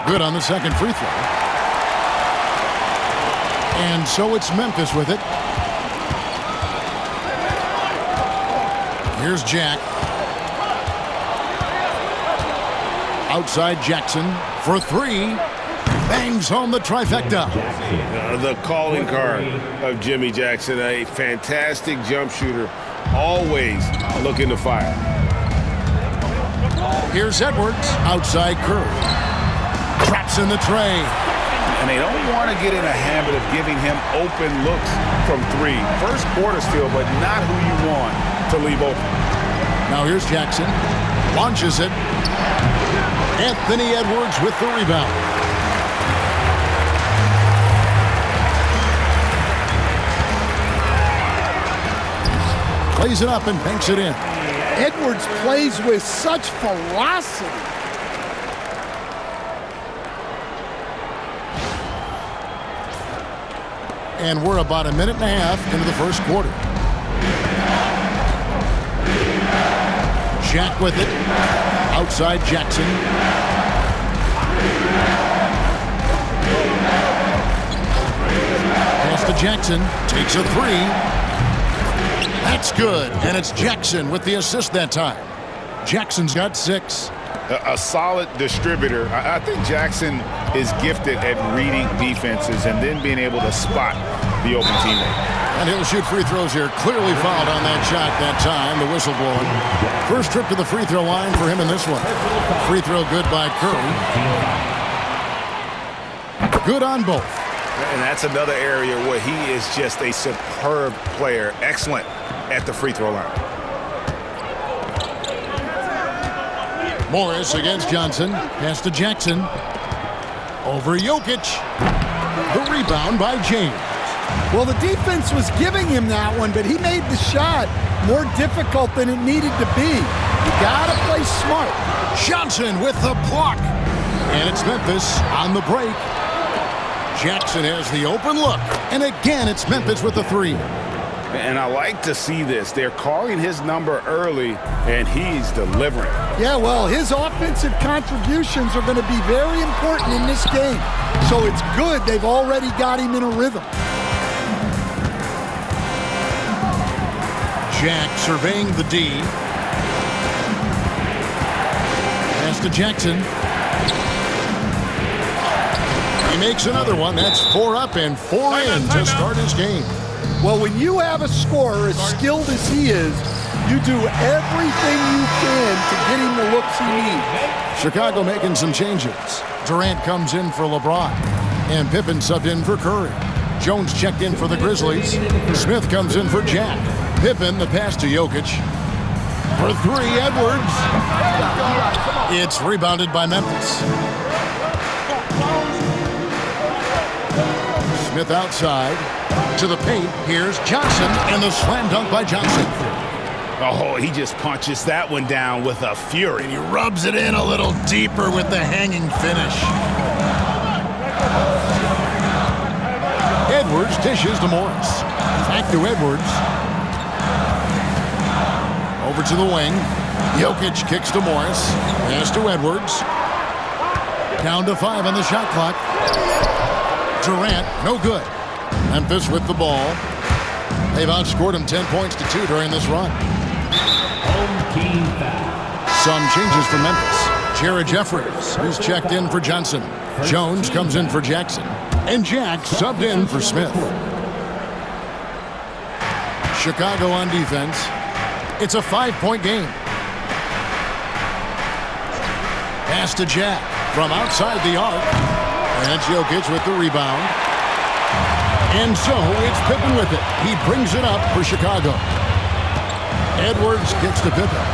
Good on the second free throw. And so it's Memphis with it. Here's Jack. Outside Jackson for three. Bangs home the trifecta. The calling card of Jimmy Jackson, a fantastic jump shooter, always looking to fire. Here's Edwards, outside Curry. Traps in the tray. And they don't want to get in a habit of giving him open looks from three. First quarter still, but not who you want to leave open. Now here's Jackson. Launches it. Anthony Edwards with the rebound. Plays it up and banks it in. Edwards plays with such ferocity. And we're about a minute and a half into the first quarter. Jack with it. Outside Jackson. Pass to Jackson. Takes a three. That's good. And it's Jackson with the assist that time. Jackson's got 6. A solid distributor. I think Jackson is gifted at reading defenses and then being able to spot the open teammate. And he'll shoot free throws here. Clearly fouled on that shot that time. The whistle blowing. First trip to the free throw line for him in this one. Free throw good by Curry. Good on both. And that's another area where he is just a superb player. Excellent at the free throw line. Morris against Johnson. Pass to Jackson. Over Jokic. The rebound by James. Well, the defense was giving him that one, but he made the shot more difficult than it needed to be. You gotta play smart. Johnson with the block. And it's Memphis on the break. Jackson has the open look. And again, it's Memphis with the three. And I like to see this. They're calling his number early, and he's delivering. Yeah, well, his offensive contributions are going to be very important in this game. So it's good they've already got him in a rhythm. Jack surveying the D. Pass to Jackson. He makes another one. That's 4 up and 4 in to start his game. Well, when you have a scorer as skilled as he is, you do everything you can to get him the looks he needs. Chicago making some changes. Durant comes in for LeBron. And Pippen subbed in for Curry. Jones checked in for the Grizzlies. Smith comes in for Jack. Pippen, the pass to Jokic. For three, Edwards. It's rebounded by Memphis. Smith outside. To the paint. Here's Johnson. And the slam dunk by Johnson. Oh, he just punches that one down with a fury. And he rubs it in a little deeper with the hanging finish. Edwards dishes to Morris. Back to Edwards. Over to the wing. Jokic kicks to Morris. Pass to Edwards. Down to 5 on the shot clock. Durant, no good. Memphis with the ball. They've outscored him 10 points to 2 during this run. Some changes for Memphis. Jared Jeffries, who's checked in for Johnson. Jones comes in for Jackson. And Jack subbed in for Smith. Chicago on defense. It's a 5-point game. Pass to Jack from outside the arc. And it's Jokic with the rebound. And so it's Pippen with it. He brings it up for Chicago. Edwards gets to Pippen.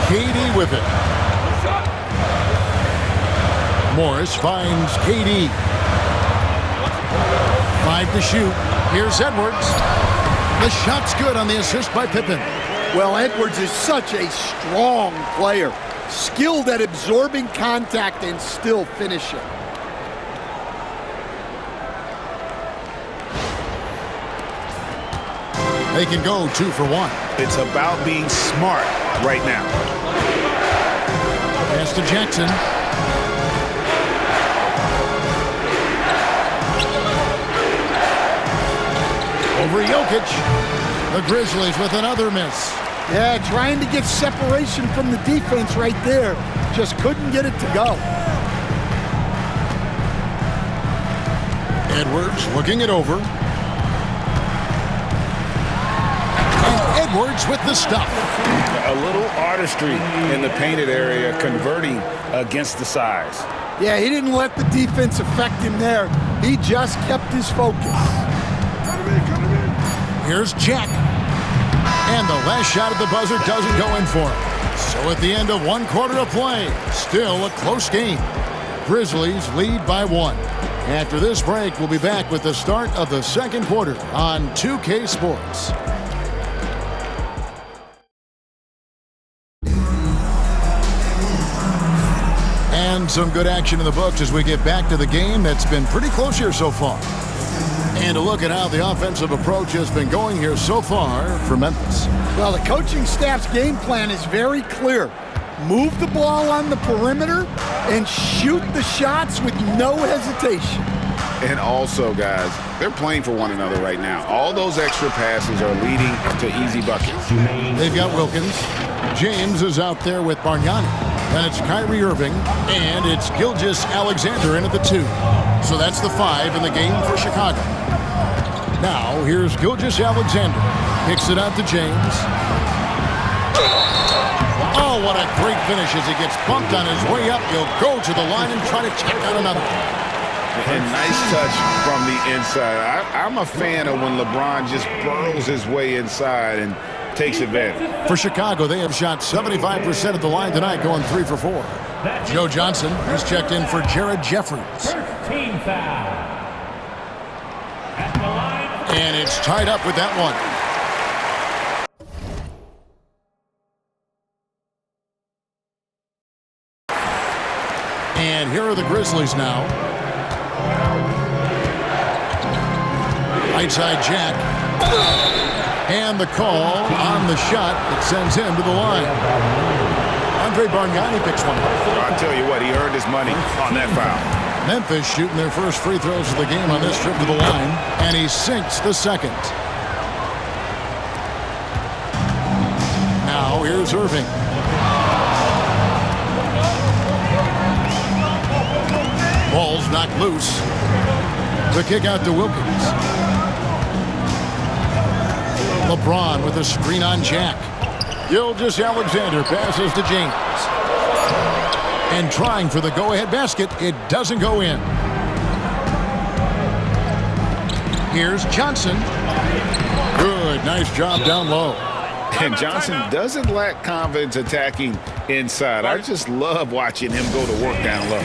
KD with it. Morris finds KD. 5 to shoot. Here's Edwards. The shot's good on the assist by Pippen. Well, Edwards is such a strong player. Skilled at absorbing contact and still finishing. They can go 2 for 1. It's about being smart right now. Pass to Jackson. Jokic. The Grizzlies with another miss. Yeah, trying to get separation from the defense right there. Just couldn't get it to go. Edwards looking it over. And Edwards with the stuff. A little artistry in the painted area, converting against the size. Yeah, he didn't let the defense affect him there. He just kept his focus. Here's Jack. And the last shot at the buzzer doesn't go in for him. So at the end of 1 quarter of play, still a close game. Grizzlies lead by 1. After this break, we'll be back with the start of the second quarter on 2K Sports. And some good action in the books as we get back to the game that's been pretty close here so far. And a look at how the offensive approach has been going here so far for Memphis. Well, the coaching staff's game plan is very clear. Move the ball on the perimeter and shoot the shots with no hesitation. And also, guys, they're playing for one another right now. All those extra passes are leading to easy buckets. They've got Wilkins. James is out there with Bargnani. Then it's Kyrie Irving, and it's Gilgeous-Alexander in at the 2. So that's the 5 in the game for Chicago. Now, here's Gilgeous-Alexander. Kicks it out to James. Oh, what a great finish as he gets bumped on his way up. He'll go to the line and try to check out another. And nice touch from the inside. I'm a fan of when LeBron just burrows his way inside and takes advantage. For Chicago, they have shot 75% at the line tonight, going 3 for 4. Joe Johnson has checked in for Jared Jeffries. And it's tied up with that one. And here are the Grizzlies now. Right side Jack. And the call on the shot that sends him to the line. Andre Bargnani picks one. I'll tell you what, he earned his money on that foul. Memphis shooting their first free throws of the game on this trip to the line, and he sinks the second. Now here's Irving. Ball's knocked loose. The kick out to Wilkins. LeBron with a screen on Jack. Gilgeous-Alexander passes to James. And trying for the go-ahead basket, it doesn't go in. Here's Johnson. Good, nice job down low. And Johnson doesn't lack confidence attacking inside. I just love watching him go to work down low.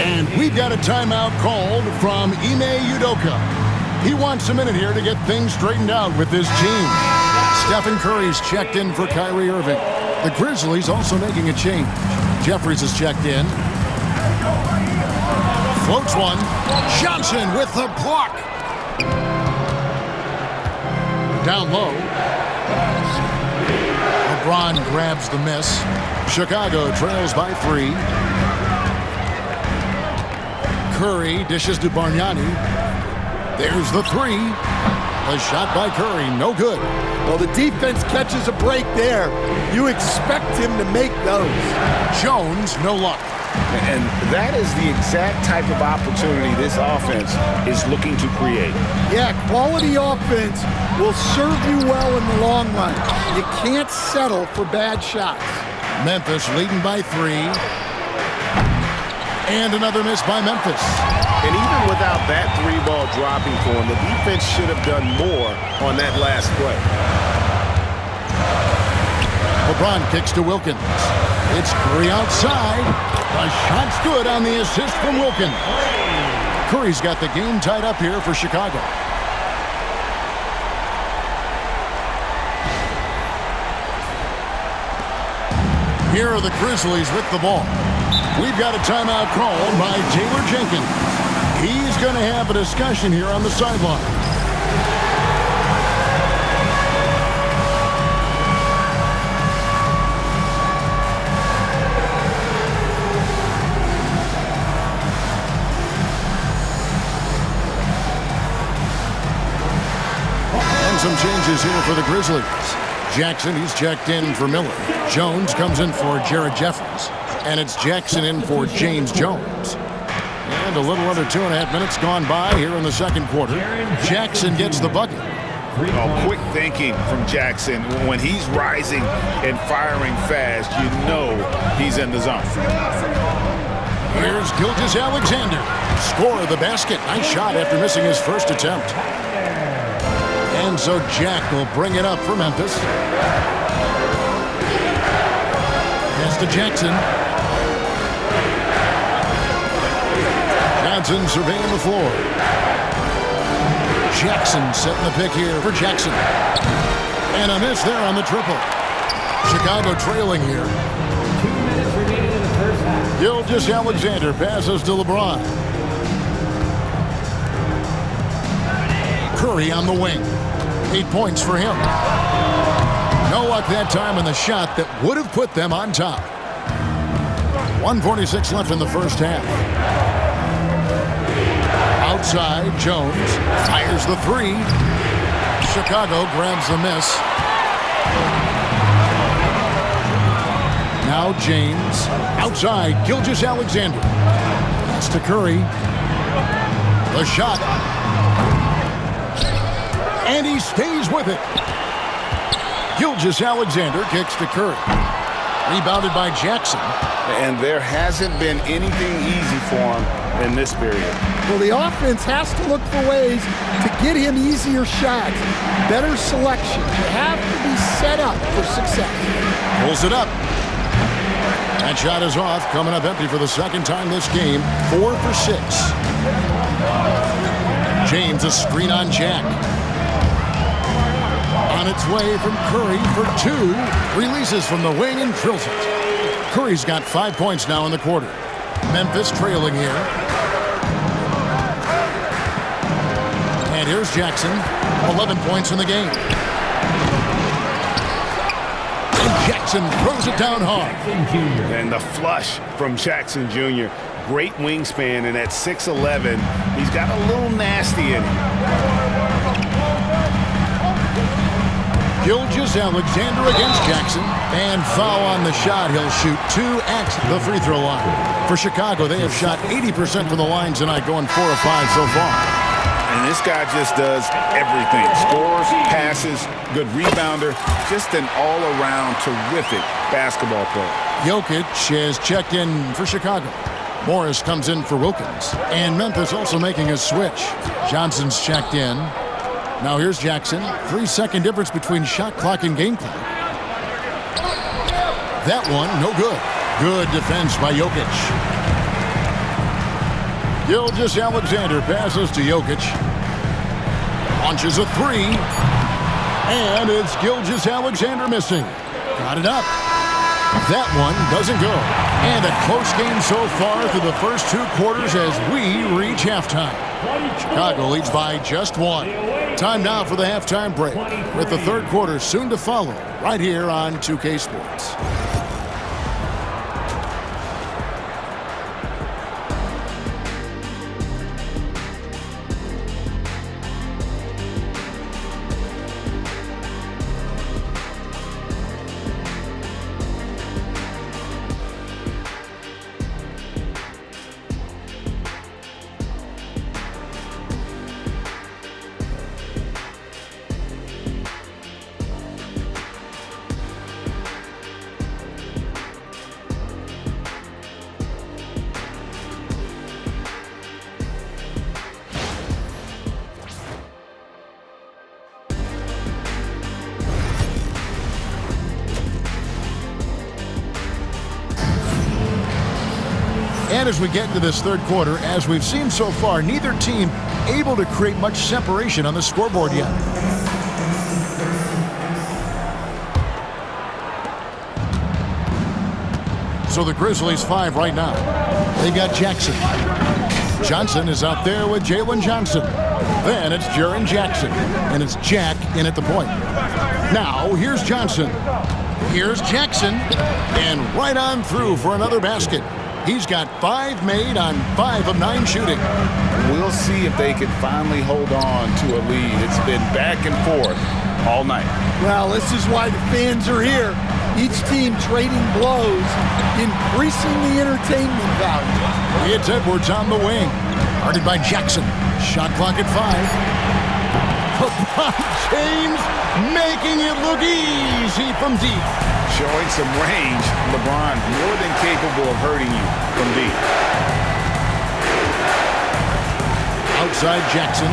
And we've got a timeout called from Ime Udoka. He wants a minute here to get things straightened out with his team. Stephen Curry's checked in for Kyrie Irving. The Grizzlies also making a change. Jeffries is checked in. Floats one. Johnson with the block. Down low. LeBron grabs the miss. Chicago trails by 3. Curry dishes to Bargnani. There's the 3. A shot by Curry, no good. Well, the defense catches a break there. You expect him to make those. Jones, no luck. And that is the exact type of opportunity this offense is looking to create. Yeah, quality offense will serve you well in the long run. You can't settle for bad shots. Memphis leading by 3. And another miss by Memphis. And even without that 3-ball dropping for him, the defense should have done more on that last play. LeBron kicks to Wilkins. It's Curry outside. A shot's good on the assist from Wilkins. Curry's got the game tied up here for Chicago. Here are the Grizzlies with the ball. We've got a timeout called by Taylor Jenkins. He's going to have a discussion here on the sideline. some changes here for the Grizzlies. Jackson, he's checked in for Miller. Jones comes in for Jared Jeffries. And it's Jackson in for James Jones. And a little under 2.5 minutes gone by here in the second quarter. Jackson gets the bucket. Oh, quick thinking from Jackson. When he's rising and firing fast, you know he's in the zone. Here's Gilgeous-Alexander. Score of the basket. Nice shot after missing his first attempt. And so Jack will bring it up for Memphis. Pass to Jackson. Johnson surveying the floor. Jackson setting the pick here for Jackson. And a miss there on the triple. Chicago trailing here. 2 minutes remaining in the first half. Gilgeous-Alexander passes to LeBron. Curry on the wing. 8 points for him. No luck that time on the shot that would have put them on top. 1:46 left in the first half. Outside, Jones fires the three. Chicago grabs the miss. Now James. Outside, Gilgeous-Alexander. Pass to Curry. The shot. And he stays with it. Gilgeous-Alexander kicks to Curry. Rebounded by Jackson. And there hasn't been anything easy for him in this period. Well, the offense has to look for ways to get him easier shots, better selection. You have to be set up for success. Pulls it up. That shot is off, coming up empty for the second time this game. 4 for 6. James, a screen on Jack. On its way from Curry for 2. Releases from the wing and drills it. Curry's got 5 points now in the quarter. Memphis trailing here. And here's Jackson. 11 points in the game. And Jackson throws it down hard. And the flush from Jackson Jr. Great wingspan, and at 6'11", he's got a little nasty in him. Gilgeous-Alexander against Jackson. And foul on the shot. He'll shoot 2 at the free throw line. For Chicago, they have shot 80% from the line tonight, going 4 of 5 so far. And this guy just does everything. Scores, passes, good rebounder. Just an all-around terrific basketball player. Jokic has checked in for Chicago. Morris comes in for Wilkins. And Memphis also making a switch. Johnson's checked in. Now here's Jackson. 3-second difference between shot clock and game clock. That one, no good. Good defense by Jokic. Gilgeous-Alexander passes to Jokic. Launches a 3. And it's Gilgeous-Alexander missing. Got it up. That one doesn't go. And a close game so far through the first 2 quarters as we reach halftime. Chicago leads by just 1. Time now for the halftime break, with the third quarter soon to follow, right here on 2K Sports. And as we get into this third quarter, as we've seen so far, neither team able to create much separation on the scoreboard yet. So the Grizzlies 5 right now. They got Jackson. Johnson is out there with Jalen Johnson. Then it's Jaren Jackson. And it's Jack in at the point. Now here's Johnson. Here's Jackson. And right on through for another basket. He's got 5 made on 5 of 9 shooting. We'll see if they can finally hold on to a lead. It's been back and forth all night. Well, this is why the fans are here. Each team trading blows, increasing the entertainment value. It's Edwards on the wing. Guarded by Jackson. Shot clock at 5. LeBron James making it look easy from deep. Showing some range, LeBron more than capable of hurting you from deep. Outside Jackson.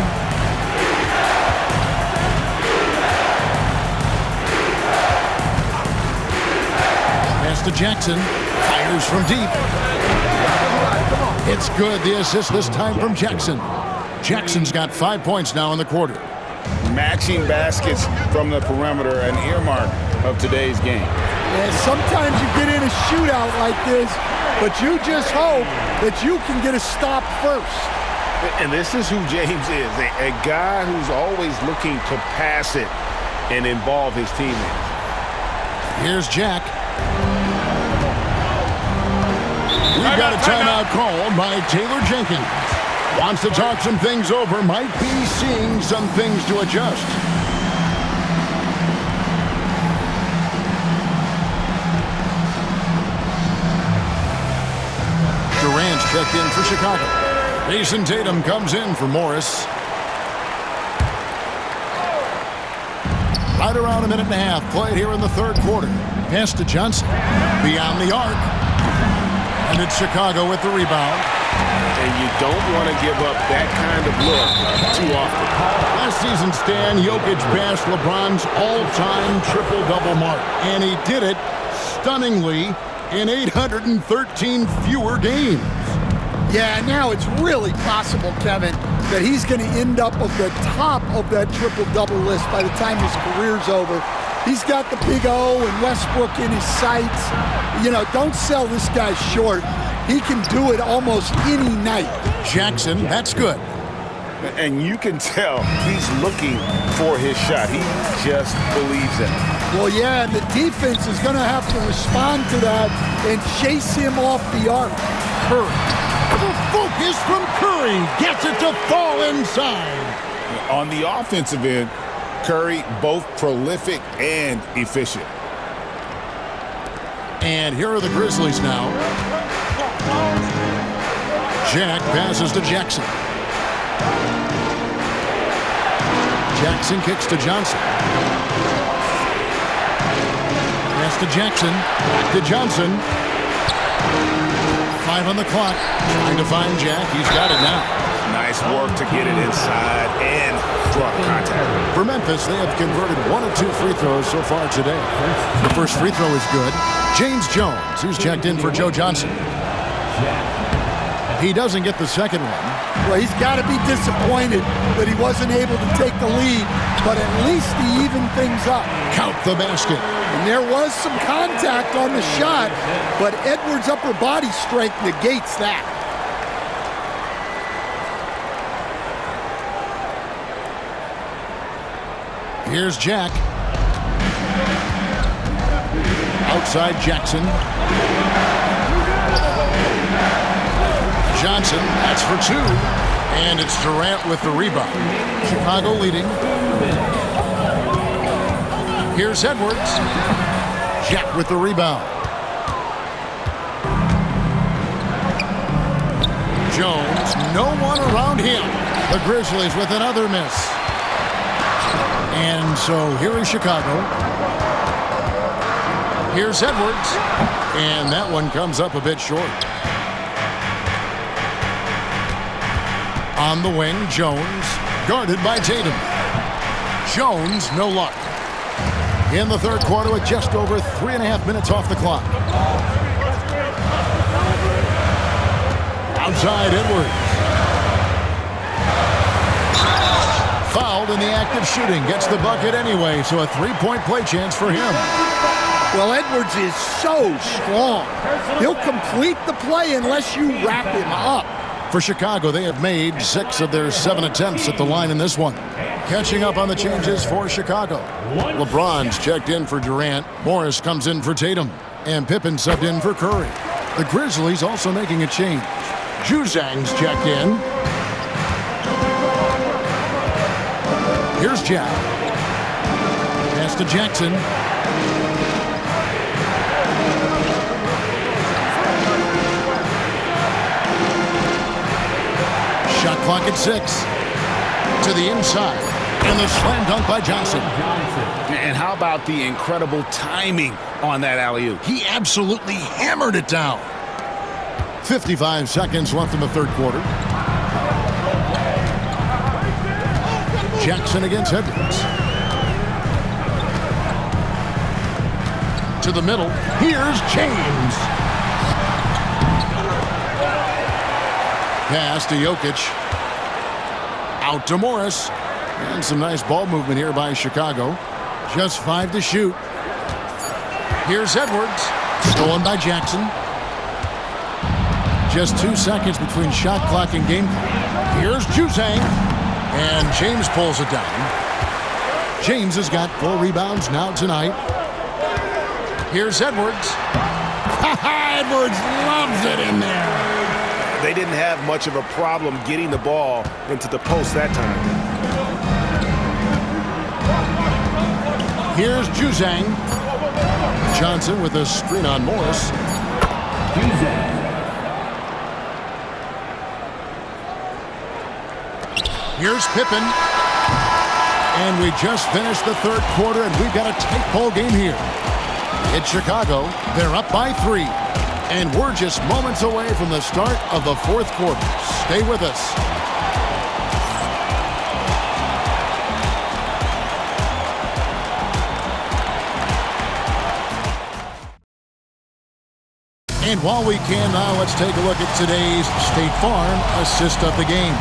Pass to Jackson. Fires from deep. It's good. The assist this time from Jackson. Jackson's got 5 points now in the quarter. Matching baskets from the perimeter, an earmark of today's game. And sometimes you get in a shootout like this, but you just hope that you can get a stop first. And this is who James is, a guy who's always looking to pass it and involve his teammates. Here's Jack. We've got a timeout called by Taylor Jenkins. Wants to talk some things over, might be seeing some things to adjust. Durant's checked in for Chicago. Jason Tatum comes in for Morris. Right around a minute and a half played here in the third quarter. Pass to Johnson. Beyond the arc. And it's Chicago with the rebound. And you don't want to give up that kind of look too often. Last season, Stan, Jokic passed LeBron's all-time triple-double mark. And he did it stunningly in 813 fewer games. Yeah, now it's really possible, Kevin, that he's going to end up at the top of that triple-double list by the time his career's over. He's got the Big O and Westbrook in his sights. You know, don't sell this guy short. He can do it almost any night. Jackson, that's good. And you can tell he's looking for his shot. He just believes in it. Well, yeah, and the defense is going to have to respond to that and chase him off the arc. Curry. The focus from Curry gets it to fall inside. On the offensive end, Curry both prolific and efficient. And here are the Grizzlies now. Jack passes to Jackson. Jackson kicks to Johnson. Pass to Jackson. Back to Johnson. 5 on the clock. Trying to find Jack. He's got it now. Nice work to get it inside and draw contact. For Memphis, they have converted 1 of 2 free throws so far today. The first free throw is good. James Jones, who's checked in for Joe Johnson. He doesn't get the second one. Well, he's got to be disappointed that he wasn't able to take the lead, but at least he evened things up. Count the basket. And there was some contact on the shot, but Edwards' upper body strength negates that. Here's Jack. Outside Jackson. Johnson, that's for 2. And it's Durant with the rebound. Chicago leading. Here's Edwards. Jack with the rebound. Jones, no one around him. The Grizzlies with another miss. And so here is Chicago. Here's Edwards. And that one comes up a bit short. On the wing, Jones, guarded by Tatum. Jones, no luck. In the third quarter with just over 3.5 minutes off the clock. Outside Edwards. Fouled in the act of shooting. Gets the bucket anyway, so a 3-point play chance for him. Well, Edwards is so strong. He'll complete the play unless you wrap him up. For Chicago, they have made 6 of their 7 attempts at the line in this one. Catching up on the changes for Chicago. LeBron's checked in for Durant. Morris comes in for Tatum. And Pippen subbed in for Curry. The Grizzlies also making a change. Juzang's checked in. Here's Jack. Pass to Jackson. Shot clock at 6. To the inside. And the slam dunk by Johnson. And how about the incredible timing on that alley-oop? He absolutely hammered it down. 55 seconds left in the third quarter. Jackson against Edwards. To the middle. Here's James. Pass to Jokic. Out to Morris. And some nice ball movement here by Chicago. Just 5 to shoot. Here's Edwards. Stolen by Jackson. Just 2 seconds between shot clock and game clock. Here's Juzang. And James pulls it down. James has got 4 rebounds now tonight. Here's Edwards. Edwards loves it in there. They didn't have much of a problem getting the ball into the post that time. Here's Juzang. Johnson with a screen on Morris. Juzang. Here's Pippen. And we just finished the third quarter, and we've got a tight ball game here. It's Chicago. They're up by 3. And we're just moments away from the start of the fourth quarter. Stay with us. And while we can now, let's take a look at today's State Farm assist of the game.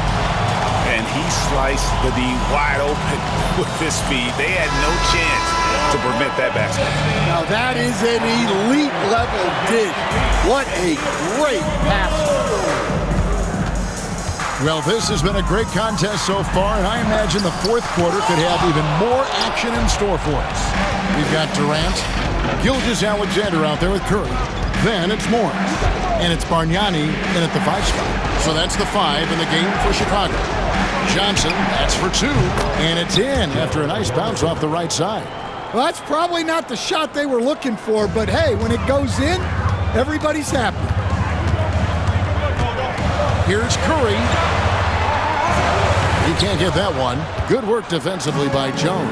And he sliced the D wide open with his speed. They had no chance to prevent that basket. Now that is an elite level dig. What a great pass. Well, this has been a great contest so far, and I imagine the fourth quarter could have even more action in store for us. We've got Durant, Gilgeous-Alexander out there with Curry. Then it's Morris, and it's Bargnani in at the 5 spot. So that's the 5 in the game for Chicago. Johnson, that's for 2, and it's in after a nice bounce off the right side. Well, that's probably not the shot they were looking for, but hey, when it goes in, everybody's happy. Here's Curry. He can't get that one. Good work defensively by Jones.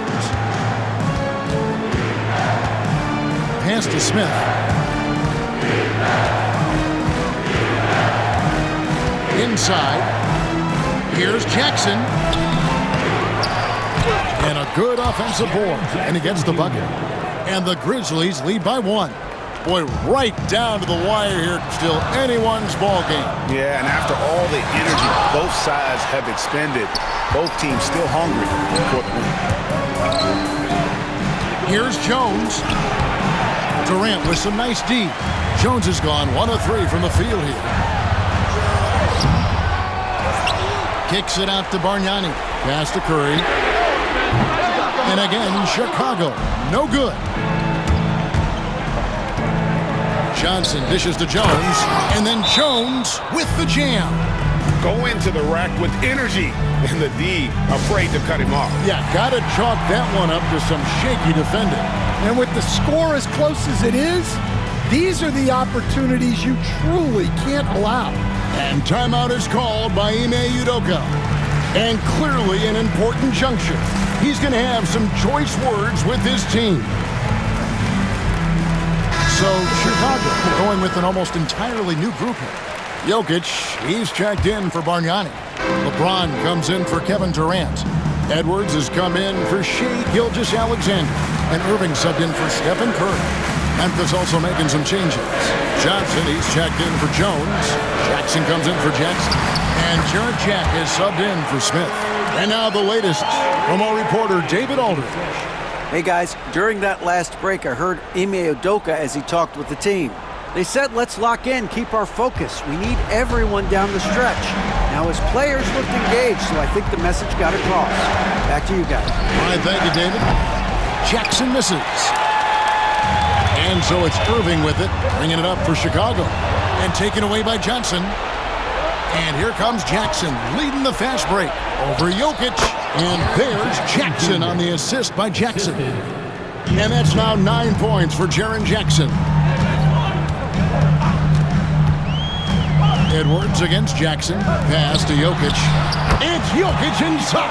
Pass to Smith. Inside. Here's Jackson. And a good offensive board. And he gets the bucket. And the Grizzlies lead by 1. Boy, right down to the wire here. Still anyone's ball game. Yeah, and after all the energy both sides have expended, both teams still hungry for the win. Here's Jones. Durant with some nice D. Jones has gone 1 of 3 from the field here. Kicks it out to Bargnani. Pass to Curry. And again, Chicago. No good. Johnson dishes to Jones. And then Jones with the jam. Go into the rack with energy. And the D afraid to cut him off. Yeah, got to chalk that one up to some shaky defending. And with the score as close as it is, these are the opportunities you truly can't allow. And timeout is called by Ime Udoka. And clearly an important juncture. He's going to have some choice words with his team. So Chicago going with an almost entirely new group here. Jokic, he's checked in for Bargnani. LeBron comes in for Kevin Durant. Edwards has come in for Shai Gilgeous-Alexander. And Irving subbed in for Stephen Curry. Memphis also making some changes. Johnson, he's checked in for Jones. Jackson comes in for Jackson. And Jarrett Jack is subbed in for Smith. And now the latest from our reporter, David Aldridge. Hey guys, during that last break, I heard Ime Udoka as he talked with the team. They said, let's lock in, keep our focus. We need everyone down the stretch. Now his players looked engaged, so I think the message got across. Back to you guys. All right, thank you, David. Jackson misses. And so it's Irving with it, bringing it up for Chicago. And taken away by Johnson. And here comes Jackson leading the fast break over Jokic. And there's Jackson on the assist by Jackson. And that's now 9 points for Jaren Jackson. Edwards against Jackson. Pass to Jokic. It's Jokic inside.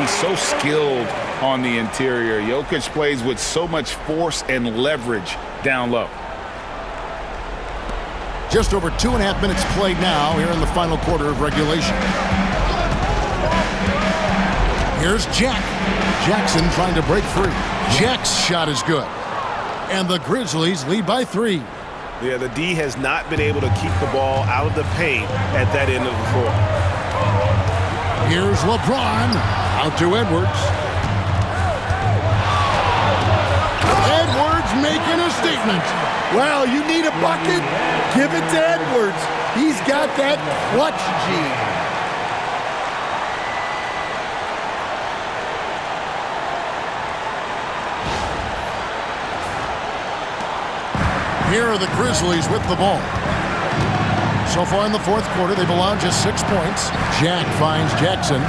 He's so skilled on the interior. Jokic plays with so much force and leverage down low. Just over 2.5 minutes played now here in the final quarter of regulation. Here's Jack. Jackson trying to break free. Jack's shot is good. And the Grizzlies lead by 3. Yeah, the D has not been able to keep the ball out of the paint at that end of the floor. Here's LeBron. Out to Edwards. Edwards making a statement. Well, you need a bucket? Give it to Edwards. He's got that clutch gene. Here are the Grizzlies with the ball. So far in the fourth quarter, they've allowed just 6 points. Jack finds Jackson.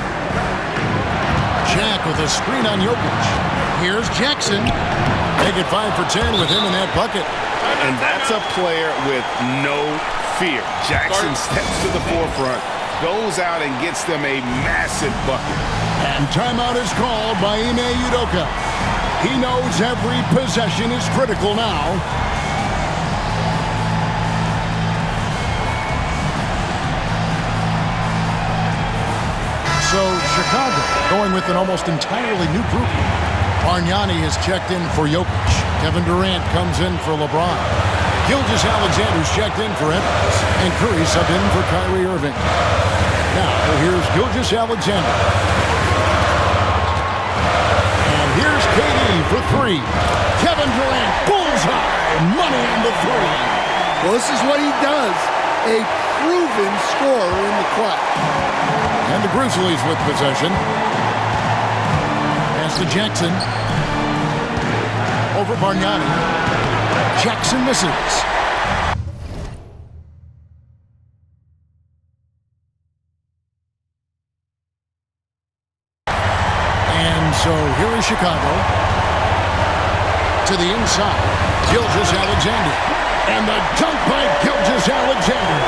Jack with a screen on Jokic. Here's Jackson. Make it 5 for 10 with him in that bucket. And that's a player with no fear. Jackson steps to the forefront, goes out and gets them a massive bucket. And timeout is called by Ime Udoka. He knows every possession is critical now. So Chicago going with an almost entirely new group. Bargnani has checked in for Jokic. Kevin Durant comes in for LeBron. Gilgeous-Alexander's checked in for Edwards. And Curry subbed in for Kyrie Irving. Now here's Gilgeous-Alexander. And here's KD for 3. Kevin Durant, bullseye, money on the 3. Well, this is what he does. A proven scorer in the clutch. And the Grizzlies with possession. Pass to Jackson. Over Bargnani. Jackson misses. And so here is Chicago. To the inside. Gilgeous-Alexander. And the dunk by Gilgeous-Alexander.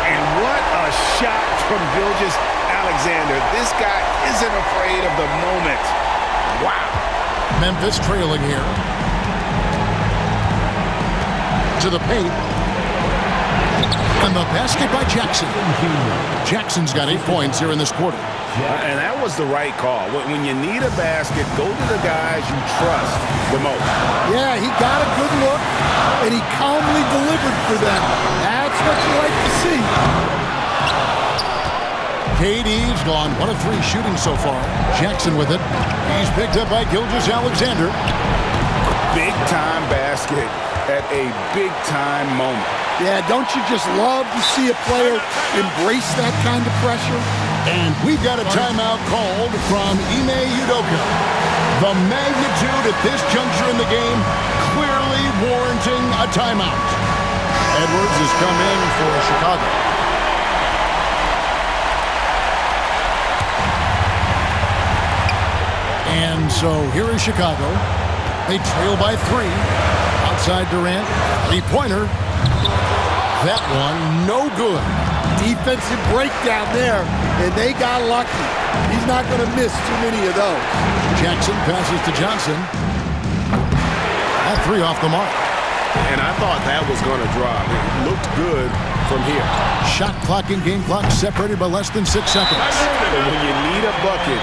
And what a shot from Gilgeous-Alexander. This guy isn't afraid of the moment. Wow. Memphis trailing here. To the paint. And the basket by Jackson. Jackson's got 8 points here in this quarter. And that was the right call. When you need a basket, go to the guys you trust the most. Yeah, he got a good look, and he calmly delivered for them. That's what you like to see. KD's gone 1 of 3 shooting so far. Jackson with it. He's picked up by Gilgeous-Alexander. Big-time basket at a big-time moment. Yeah, don't you just love to see a player embrace that kind of pressure? And we've got a timeout called from Ime Udoka. The magnitude at this juncture in the game clearly warranting a timeout. Edwards has come in for Chicago. And so here is Chicago. They trail by 3. Outside Durant. 3-pointer. That one no good. Defensive breakdown there, and they got lucky. He's not going to miss too many of those. Jackson passes to Johnson. That 3 off the mark. And I thought that was going to drop. It looked good from here. Shot clock and game clock separated by less than 6 seconds. But when you need a bucket,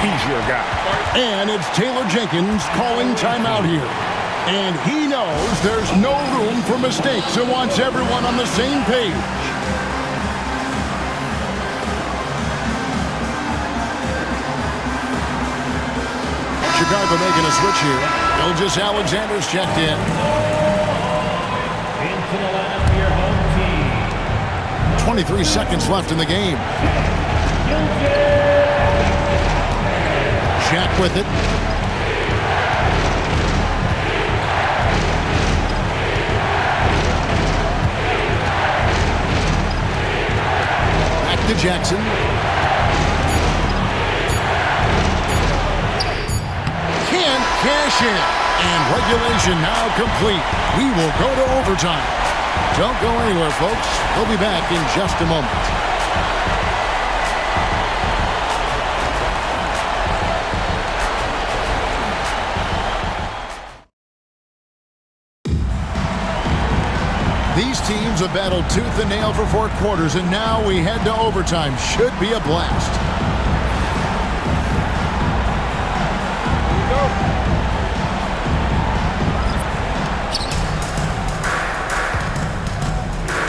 he's your guy. And it's Taylor Jenkins calling timeout here. And he knows there's no room for mistakes and wants everyone on the same page. Chicago making a switch here. Gilgeous-Alexander's checked in. Into the lineup for your home team. 23 seconds left in the game. Shaq with it. to Jackson. Can't cash in. And regulation now complete. We will go to overtime. Don't go anywhere, folks. We'll be back in just a moment. These teams have battled tooth and nail for 4 quarters, and now we head to overtime. Should be a blast.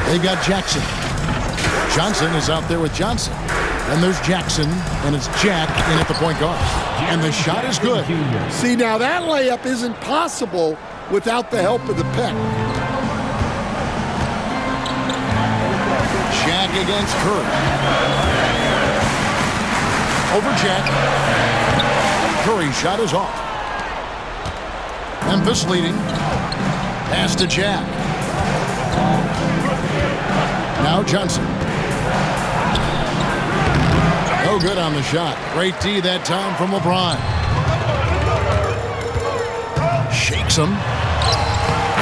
They've got Jackson. Johnson is out there with Johnson. And there's Jackson, and it's Jack in at the point guard. And the shot is good. See, now that layup isn't possible without the help of the pick. Jack against Curry. Over Jack. Curry shot is off. Memphis leading. Pass to Jack. Now Johnson. No good on the shot. Great D that time from LeBron. Shakes him.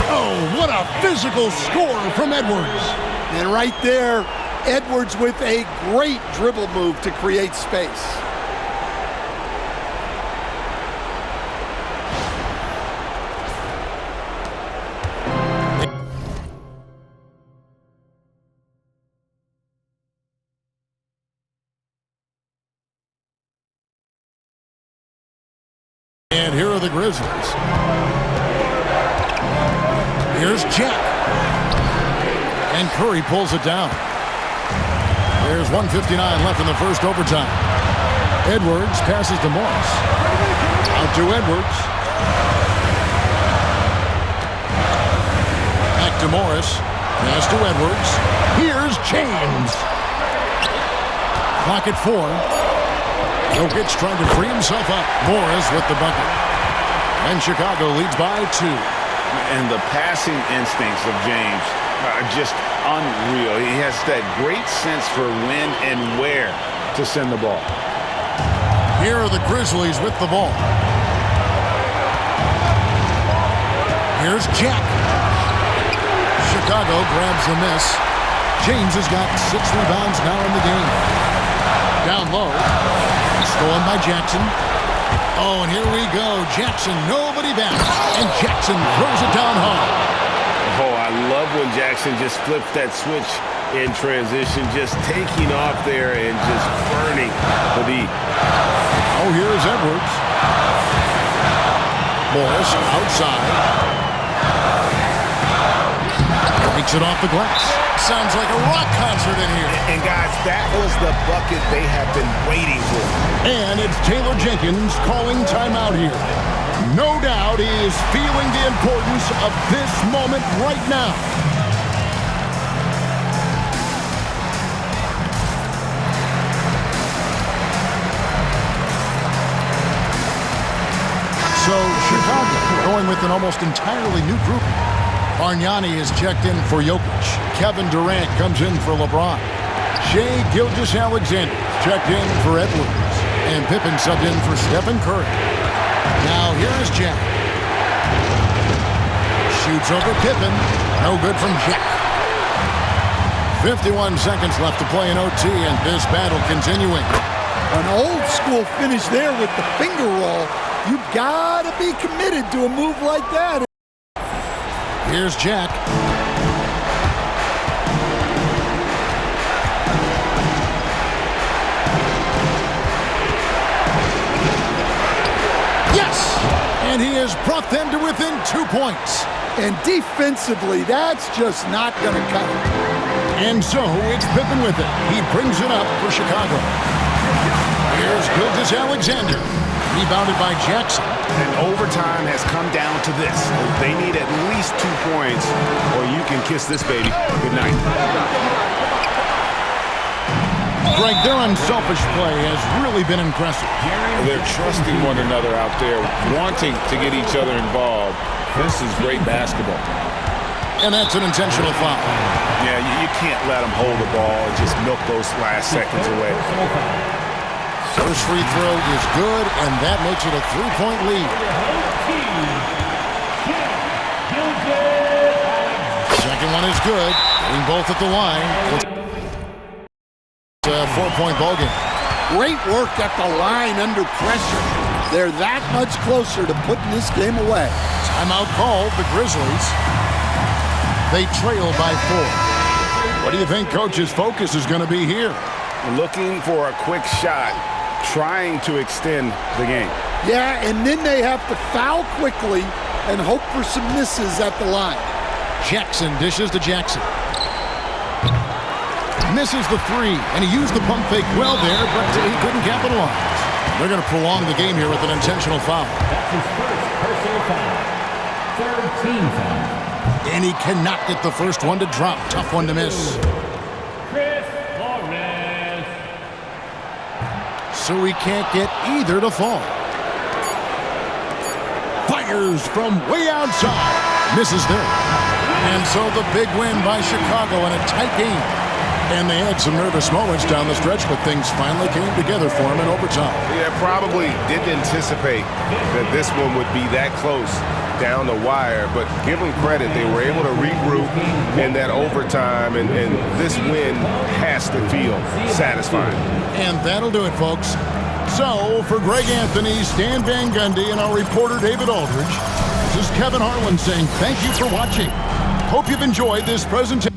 Oh, what a physical score from Edwards. And right there, Edwards with a great dribble move to create space. And here are the Grizzlies. Here's Jack. And Curry pulls it down. There's 1:59 left in the first overtime. Edwards passes to Morris. Out to Edwards. Back to Morris. Pass to Edwards. Here's James. Clock at 4. Jokic trying to free himself up. Morris with the bucket. And Chicago leads by 2. And the passing instincts of James are just unreal. He has that great sense for when and where to send the ball. Here are the Grizzlies with the ball. Here's Jack. Chicago grabs the miss. James has got 6 rebounds now in the game. Down low. Stolen by Jackson. Oh, and here we go. Jackson, nobody back. And Jackson throws it down hard. Oh, I love when Jackson just flips that switch in transition, just taking off there and just burning the D. Oh, here's Edwards. Morris outside. Takes it off the glass. Sounds like a rock concert in here. And guys, that was the bucket they have been waiting for. And it's Taylor Jenkins calling timeout here. No doubt he is feeling the importance of this moment right now. So Chicago going with an almost entirely new group. Bargnani is checked in for Jokic. Kevin Durant comes in for LeBron. Shai Gilgeous-Alexander checked in for Edwards. And Pippen subbed in for Stephen Curry. Now here is Jack. Shoots over Pippen. No good from Jack. 51 seconds left to play in OT, and this battle continuing. An old school finish there with the finger roll. You gotta be committed to a move like that. Here's Jack. Yes! And he has brought them to within 2 points. And defensively, that's just not going to cut it. And so it's Pippen with it. He brings it up for Chicago. Here's Gilgeous-Alexander. Rebounded by Jackson. And overtime has come down to this. They need at least 2 points, or you can kiss this baby goodnight. Greg, their unselfish play has really been impressive. They're trusting one another out there, wanting to get each other involved. This is great basketball. And that's an intentional foul. Yeah, you can't let him hold the ball and just milk those last seconds away. First free throw is good, and that makes it a 3-point lead. Second one is good. Getting both at the line. It's a 4-point ball game. Great work at the line under pressure. They're that much closer to putting this game away. Timeout called, the Grizzlies. They trail by 4. What do you think Coach's focus is going to be here? Looking for a quick shot, trying to extend the game. Yeah, and then they have to foul quickly and hope for some misses at the line. Jackson dishes to Jackson. Misses the 3, and he used the pump fake well there, but he couldn't capitalize. They're going to prolong the game here with an intentional foul. That's his first personal foul. Third team foul. And he cannot get the first one to drop. Tough one to miss. Chris Flores. So he can't get either to fall. Fires from way outside. Misses there. And so the big win by Chicago in a tight game. And they had some nervous moments down the stretch, but things finally came together for them in overtime. Yeah, probably didn't anticipate that this one would be that close down the wire, but give them credit. They were able to regroup in that overtime, and this win has to feel satisfying. And that'll do it, folks. So, for Greg Anthony, Stan Van Gundy, and our reporter David Aldridge, this is Kevin Harlan saying thank you for watching. Hope you've enjoyed this presentation.